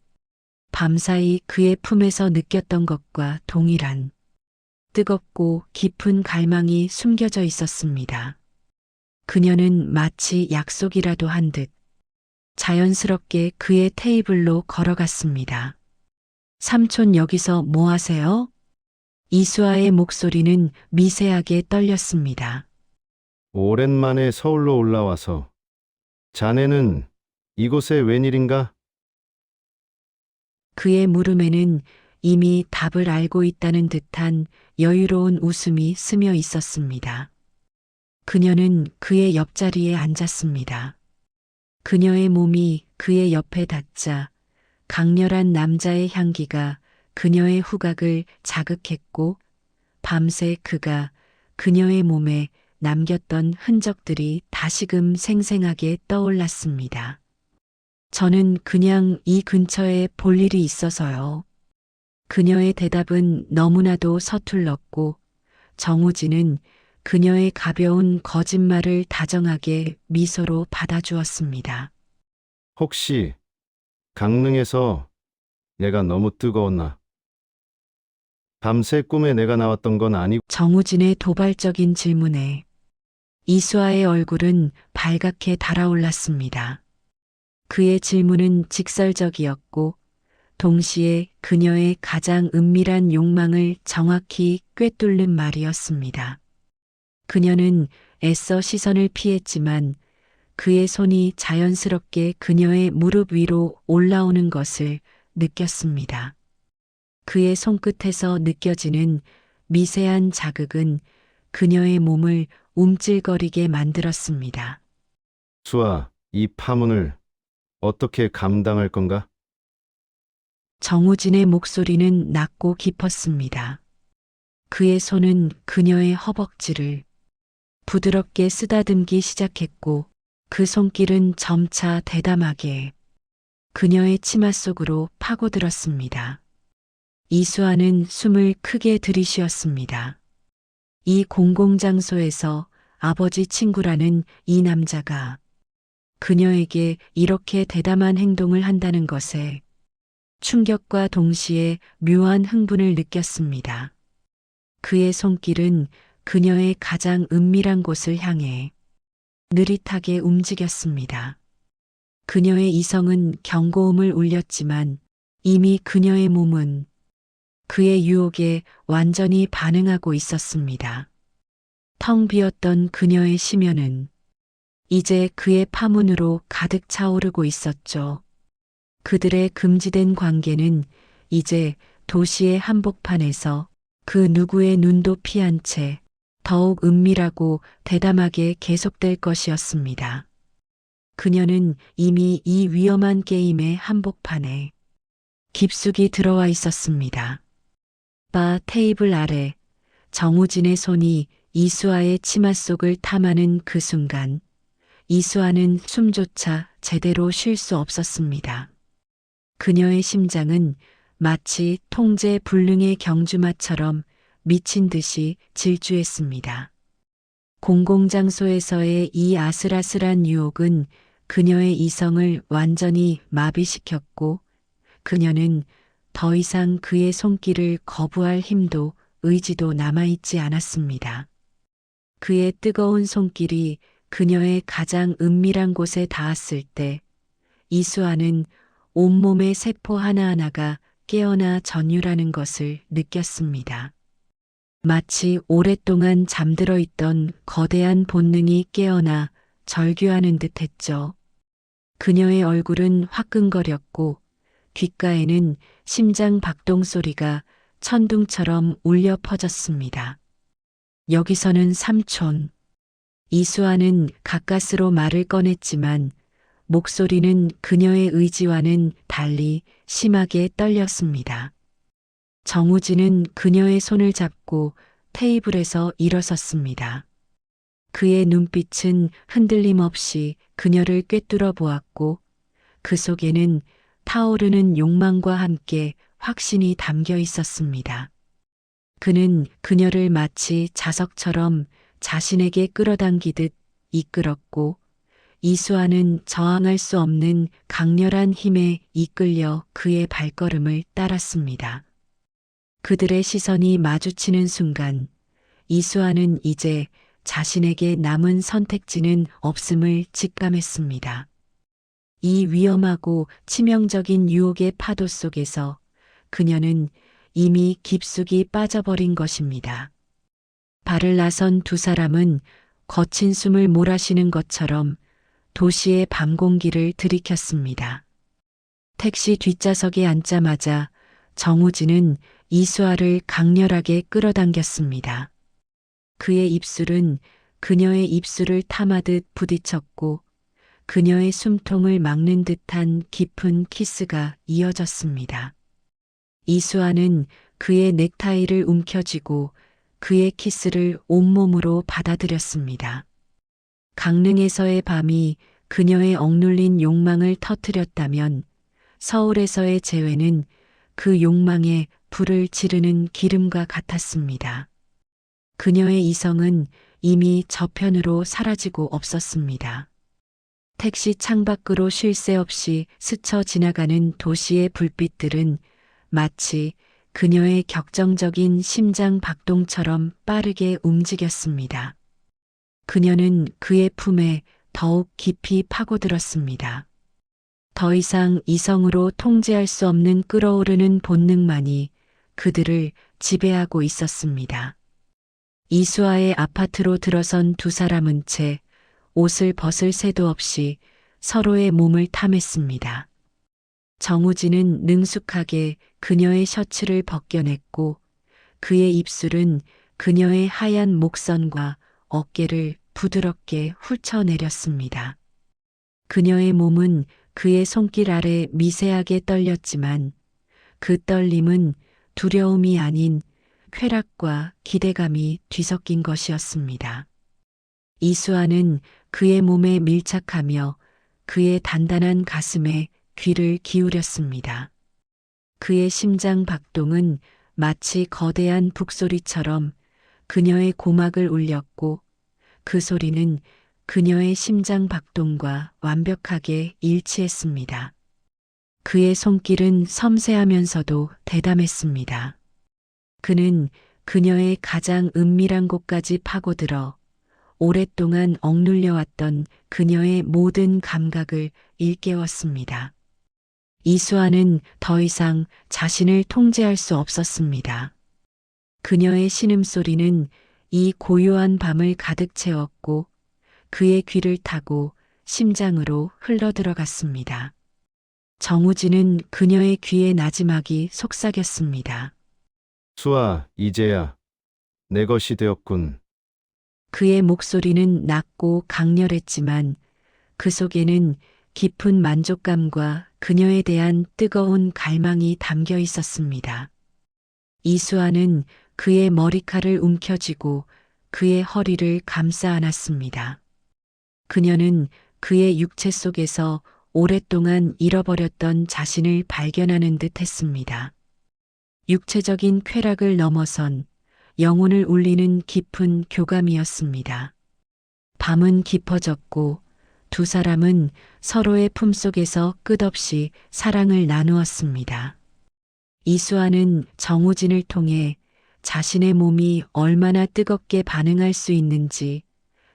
밤사이 그의 품에서 느꼈던 것과 동일한 뜨겁고 깊은 갈망이 숨겨져 있었습니다. 그녀는 마치 약속이라도 한 듯 자연스럽게 그의 테이블로 걸어갔습니다. 삼촌 여기서 뭐 하세요? 이수아의 목소리는 미세하게 떨렸습니다. 오랜만에 서울로 올라와서. 자네는 이곳에 웬일인가? 그의 물음에는 이미 답을 알고 있다는 듯한 여유로운 웃음이 스며 있었습니다. 그녀는 그의 옆자리에 앉았습니다. 그녀의 몸이 그의 옆에 닿자 강렬한 남자의 향기가 그녀의 후각을 자극했고 밤새 그가 그녀의 몸에 남겼던 흔적들이 다시금 생생하게 떠올랐습니다. 저는 그냥 이 근처에 볼 일이 있어서요. 그녀의 대답은 너무나도 서툴렀고 정우진은 그녀의 가벼운 거짓말을 다정하게 미소로 받아주었습니다. 혹시 강릉에서 내가 너무 뜨거웠나? 밤새 꿈에 내가 나왔던 건 아니고 정우진의 도발적인 질문에 이수아의 얼굴은 발갛게 달아올랐습니다. 그의 질문은 직설적이었고 동시에 그녀의 가장 은밀한 욕망을 정확히 꿰뚫는 말이었습니다. 그녀는 애써 시선을 피했지만 그의 손이 자연스럽게 그녀의 무릎 위로 올라오는 것을 느꼈습니다. 그의 손끝에서 느껴지는 미세한 자극은 그녀의 몸을 움찔거리게 만들었습니다. 수아, 이 파문을 어떻게 감당할 건가? 정우진의 목소리는 낮고 깊었습니다. 그의 손은 그녀의 허벅지를 부드럽게 쓰다듬기 시작했고 그 손길은 점차 대담하게 그녀의 치마 속으로 파고들었습니다. 이수아는 숨을 크게 들이쉬었습니다. 이 공공장소에서 아버지 친구라는 이 남자가 그녀에게 이렇게 대담한 행동을 한다는 것에 충격과 동시에 묘한 흥분을 느꼈습니다. 그의 손길은 그녀의 가장 은밀한 곳을 향해 느릿하게 움직였습니다. 그녀의 이성은 경고음을 울렸지만 이미 그녀의 몸은 그의 유혹에 완전히 반응하고 있었습니다. 텅 비었던 그녀의 심연은 이제 그의 파문으로 가득 차오르고 있었죠. 그들의 금지된 관계는 이제 도시의 한복판에서 그 누구의 눈도 피한 채 더욱 은밀하고 대담하게 계속될 것이었습니다. 그녀는 이미 이 위험한 게임의 한복판에 깊숙이 들어와 있었습니다. 바 테이블 아래 정우진의 손이 이수아의 치마 속을 탐하는 그 순간 이수아는 숨조차 제대로 쉴 수 없었습니다. 그녀의 심장은 마치 통제 불능의 경주마처럼 미친 듯이 질주했습니다. 공공장소에서의 이 아슬아슬한 유혹은 그녀의 이성을 완전히 마비시켰고 그녀는 더 이상 그의 손길을 거부할 힘도 의지도 남아있지 않았습니다. 그의 뜨거운 손길이 그녀의 가장 은밀한 곳에 닿았을 때 이수아는 온몸의 세포 하나하나가 깨어나 전율하는 것을 느꼈습니다. 마치 오랫동안 잠들어 있던 거대한 본능이 깨어나 절규하는 듯 했죠. 그녀의 얼굴은 화끈거렸고 귓가에는 심장 박동 소리가 천둥처럼 울려 퍼졌습니다. 여기서는 삼촌. 이수아는 가까스로 말을 꺼냈지만 목소리는 그녀의 의지와는 달리 심하게 떨렸습니다. 정우진은 그녀의 손을 잡고 테이블에서 일어섰습니다. 그의 눈빛은 흔들림 없이 그녀를 꿰뚫어 보았고 그 속에는 타오르는 욕망과 함께 확신이 담겨 있었습니다. 그는 그녀를 마치 자석처럼 자신에게 끌어당기듯 이끌었고 이수아는 저항할 수 없는 강렬한 힘에 이끌려 그의 발걸음을 따랐습니다. 그들의 시선이 마주치는 순간 이수아는 이제 자신에게 남은 선택지는 없음을 직감했습니다. 이 위험하고 치명적인 유혹의 파도 속에서 그녀는 이미 깊숙이 빠져버린 것입니다. 발을 나선 두 사람은 거친 숨을 몰아쉬는 것처럼 도시의 밤 공기를 들이켰습니다. 택시 뒷좌석에 앉자마자 정우진은 이수아를 강렬하게 끌어당겼습니다. 그의 입술은 그녀의 입술을 탐하듯 부딪혔고 그녀의 숨통을 막는 듯한 깊은 키스가 이어졌습니다. 이수아는 그의 넥타이를 움켜쥐고 그의 키스를 온몸으로 받아들였습니다. 강릉에서의 밤이 그녀의 억눌린 욕망을 터뜨렸다면 서울에서의 재회는 그 욕망에 불을 지르는 기름과 같았습니다. 그녀의 이성은 이미 저편으로 사라지고 없었습니다. 택시 창밖으로 쉴 새 없이 스쳐 지나가는 도시의 불빛들은 마치 그녀의 격정적인 심장 박동처럼 빠르게 움직였습니다. 그녀는 그의 품에 더욱 깊이 파고들었습니다. 더 이상 이성으로 통제할 수 없는 끓어오르는 본능만이 그들을 지배하고 있었습니다. 이수아의 아파트로 들어선 두 사람은 채 옷을 벗을 새도 없이 서로의 몸을 탐했습니다. 정우진은 능숙하게 그녀의 셔츠를 벗겨냈고 그의 입술은 그녀의 하얀 목선과 어깨를 부드럽게 훑어내렸습니다. 그녀의 몸은 그의 손길 아래 미세하게 떨렸지만 그 떨림은 두려움이 아닌 쾌락과 기대감이 뒤섞인 것이었습니다. 이수아는 그의 몸에 밀착하며 그의 단단한 가슴에 귀를 기울였습니다. 그의 심장 박동은 마치 거대한 북소리처럼 그녀의 고막을 울렸고 그 소리는 그녀의 심장 박동과 완벽하게 일치했습니다. 그의 손길은 섬세하면서도 대담했습니다. 그는 그녀의 가장 은밀한 곳까지 파고들어 오랫동안 억눌려왔던 그녀의 모든 감각을 일깨웠습니다. 이수아는 더 이상 자신을 통제할 수 없었습니다. 그녀의 신음소리는 이 고요한 밤을 가득 채웠고 그의 귀를 타고 심장으로 흘러들어갔습니다. 정우진은 그녀의 귀에 나지막이 속삭였습니다. 수아, 이제야 내 것이 되었군. 그의 목소리는 낮고 강렬했지만 그 속에는 깊은 만족감과 그녀에 대한 뜨거운 갈망이 담겨 있었습니다. 이수아는 그의 머리칼을 움켜쥐고 그의 허리를 감싸 안았습니다. 그녀는 그의 육체 속에서 오랫동안 잃어버렸던 자신을 발견하는 듯 했습니다. 육체적인 쾌락을 넘어선 영혼을 울리는 깊은 교감이었습니다. 밤은 깊어졌고 두 사람은 서로의 품속에서 끝없이 사랑을 나누었습니다. 이수아는 정우진을 통해 자신의 몸이 얼마나 뜨겁게 반응할 수 있는지,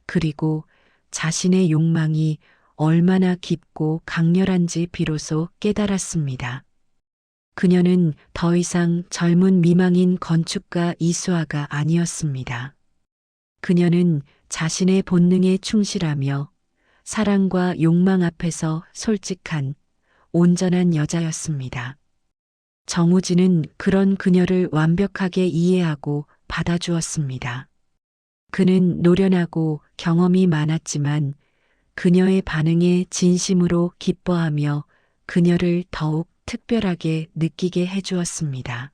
그리고 자신의 욕망이 얼마나 깊고 강렬한지 비로소 깨달았습니다. 그녀는 더 이상 젊은 미망인 건축가 이수아가 아니었습니다. 그녀는 자신의 본능에 충실하며 사랑과 욕망 앞에서 솔직한, 온전한 여자였습니다. 정우진은 그런 그녀를 완벽하게 이해하고 받아주었습니다. 그는 노련하고 경험이 많았지만 그녀의 반응에 진심으로 기뻐하며 그녀를 더욱 특별하게 느끼게 해주었습니다.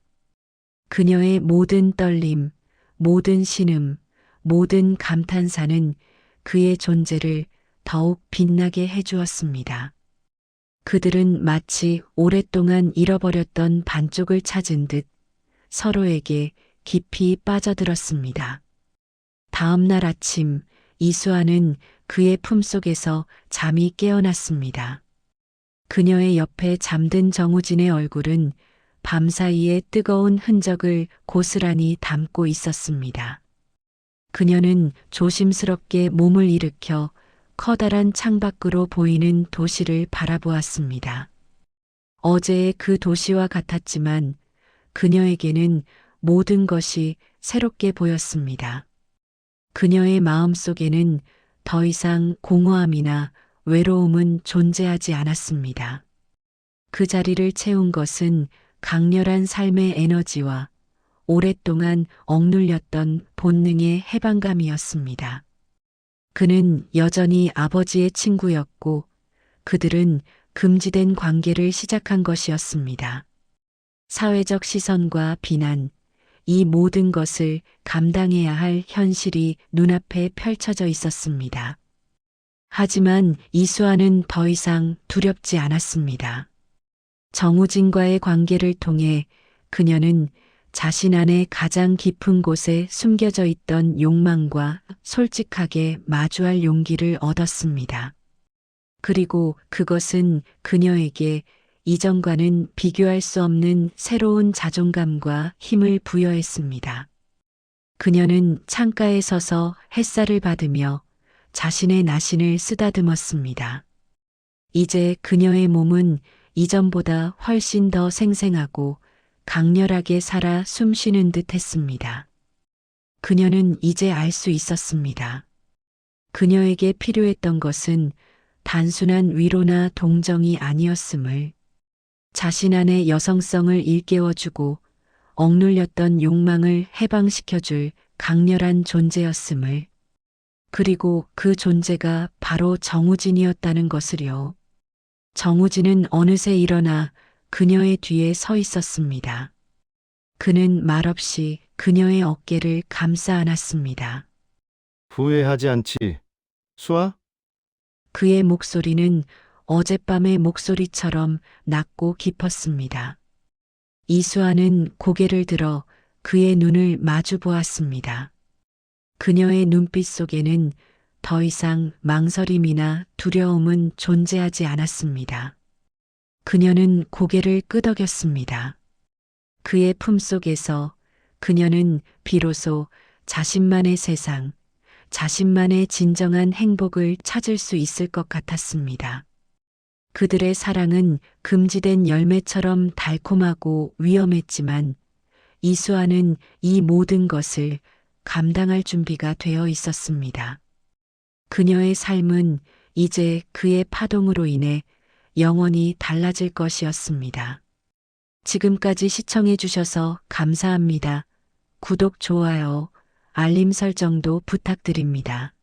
그녀의 모든 떨림, 모든 신음, 모든 감탄사는 그의 존재를 더욱 빛나게 해주었습니다. 그들은 마치 오랫동안 잃어버렸던 반쪽을 찾은 듯 서로에게 깊이 빠져들었습니다. 다음 날 아침 이수아는 그의 품속에서 잠이 깨어났습니다. 그녀의 옆에 잠든 정우진의 얼굴은 밤사이에 뜨거운 흔적을 고스란히 담고 있었습니다. 그녀는 조심스럽게 몸을 일으켜 커다란 창밖으로 보이는 도시를 바라보았습니다. 어제의 그 도시와 같았지만 그녀에게는 모든 것이 새롭게 보였습니다. 그녀의 마음속에는 더 이상 공허함이나 외로움은 존재하지 않았습니다. 그 자리를 채운 것은 강렬한 삶의 에너지와 오랫동안 억눌렸던 본능의 해방감이었습니다. 그는 여전히 아버지의 친구였고 그들은 금지된 관계를 시작한 것이었습니다. 사회적 시선과 비난, 이 모든 것을 감당해야 할 현실이 눈앞에 펼쳐져 있었습니다. 하지만 이수아는 더 이상 두렵지 않았습니다. 정우진과의 관계를 통해 그녀는 자신 안에 가장 깊은 곳에 숨겨져 있던 욕망과 솔직하게 마주할 용기를 얻었습니다. 그리고 그것은 그녀에게 이전과는 비교할 수 없는 새로운 자존감과 힘을 부여했습니다. 그녀는 창가에 서서 햇살을 받으며 자신의 나신을 쓰다듬었습니다. 이제 그녀의 몸은 이전보다 훨씬 더 생생하고 강렬하게 살아 숨쉬는 듯 했습니다. 그녀는 이제 알 수 있었습니다. 그녀에게 필요했던 것은 단순한 위로나 동정이 아니었음을, 자신 안의 여성성을 일깨워주고 억눌렸던 욕망을 해방시켜줄 강렬한 존재였음을, 그리고 그 존재가 바로 정우진이었다는 것을요. 정우진은 어느새 일어나 그녀의 뒤에 서 있었습니다. 그는 말없이 그녀의 어깨를 감싸 안았습니다. 후회하지 않지, 수아? 그의 목소리는 어젯밤의 목소리처럼 낮고 깊었습니다. 이수아는 고개를 들어 그의 눈을 마주 보았습니다. 그녀의 눈빛 속에는 더 이상 망설임이나 두려움은 존재하지 않았습니다. 그녀는 고개를 끄덕였습니다. 그의 품속에서 그녀는 비로소 자신만의 세상, 자신만의 진정한 행복을 찾을 수 있을 것 같았습니다. 그들의 사랑은 금지된 열매처럼 달콤하고 위험했지만 이수아는 이 모든 것을 감당할 준비가 되어 있었습니다. 그녀의 삶은 이제 그의 파동으로 인해 영원히 달라질 것이었습니다. 지금까지 시청해 주셔서 감사합니다. 구독, 좋아요, 알림 설정도 부탁드립니다.